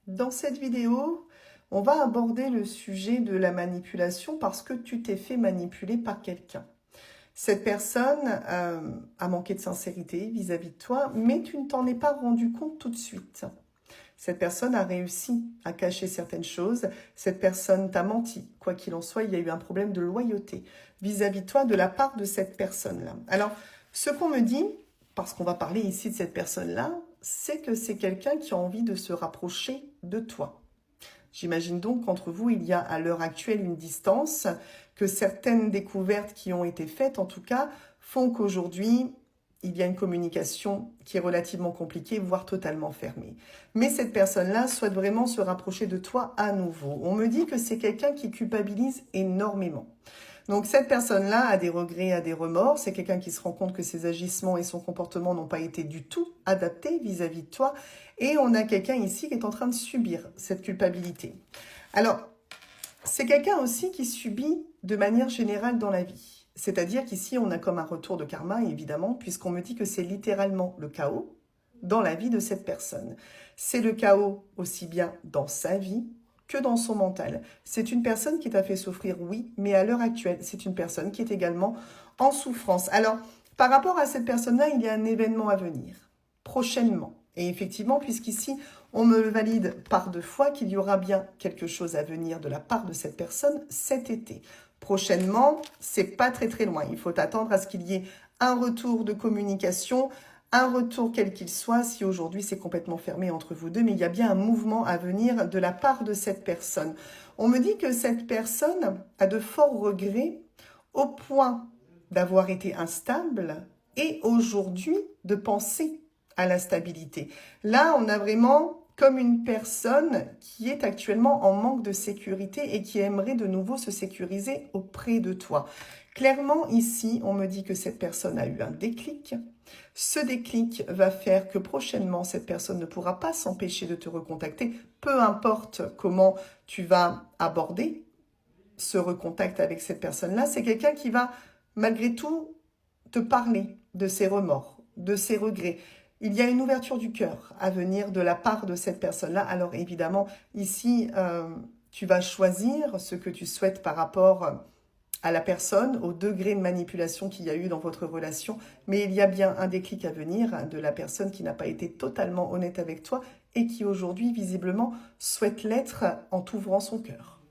Dans cette vidéo, on va aborder le sujet de la manipulation parce que tu t'es fait manipuler par quelqu'un. Cette personne a manqué de sincérité vis-à-vis de toi, mais tu ne t'en es pas rendu compte tout de suite. Cette personne a réussi à cacher certaines choses. Cette personne t'a menti. Quoi qu'il en soit, il y a eu un problème de loyauté vis-à-vis de toi de la part de cette personne-là. Alors, ce qu'on me dit, parce qu'on va parler ici de cette personne-là, c'est que c'est quelqu'un qui a envie de se rapprocher de toi. J'imagine donc qu'entre vous, il y a à l'heure actuelle une distance, que certaines découvertes qui ont été faites, en tout cas, font qu'aujourd'hui, il y a une communication qui est relativement compliquée, voire totalement fermée. Mais cette personne-là souhaite vraiment se rapprocher de toi à nouveau. On me dit que c'est quelqu'un qui culpabilise énormément. Donc cette personne-là a des regrets, a des remords. C'est quelqu'un qui se rend compte que ses agissements et son comportement n'ont pas été du tout adaptés vis-à-vis de toi. Et on a quelqu'un ici qui est en train de subir cette culpabilité. Alors, c'est quelqu'un aussi qui subit de manière générale dans la vie. C'est-à-dire qu'ici, on a comme un retour de karma, évidemment, puisqu'on me dit que c'est littéralement le chaos dans la vie de cette personne. C'est le chaos aussi bien dans sa vie que dans son mental. C'est une personne qui t'a fait souffrir, oui, mais à l'heure actuelle, c'est une personne qui est également en souffrance. Alors, par rapport à cette personne-là, il y a un événement à venir, prochainement. Et effectivement, puisqu'ici, on me valide par deux fois qu'il y aura bien quelque chose à venir de la part de cette personne cet été. Prochainement, c'est pas très loin. Il faut attendre à ce qu'il y ait un retour de communication, un retour quel qu'il soit, si aujourd'hui c'est complètement fermé entre vous deux, mais il y a bien un mouvement à venir de la part de cette personne. On me dit que cette personne a de forts regrets au point d'avoir été instable et aujourd'hui de penser à la stabilité. Là, on a vraiment comme une personne qui est actuellement en manque de sécurité et qui aimerait de nouveau se sécuriser auprès de toi. Clairement, ici, on me dit que cette personne a eu un déclic. Ce déclic va faire que prochainement, cette personne ne pourra pas s'empêcher de te recontacter, peu importe comment tu vas aborder ce recontact avec cette personne-là. C'est quelqu'un qui va, malgré tout, te parler de ses remords, de ses regrets. Il y a une ouverture du cœur à venir de la part de cette personne-là. Alors évidemment, ici, tu vas choisir ce que tu souhaites par rapport à la personne, au degré de manipulation qu'il y a eu dans votre relation. Mais il y a bien un déclic à venir de la personne qui n'a pas été totalement honnête avec toi et qui aujourd'hui, visiblement, souhaite l'être en t'ouvrant son cœur.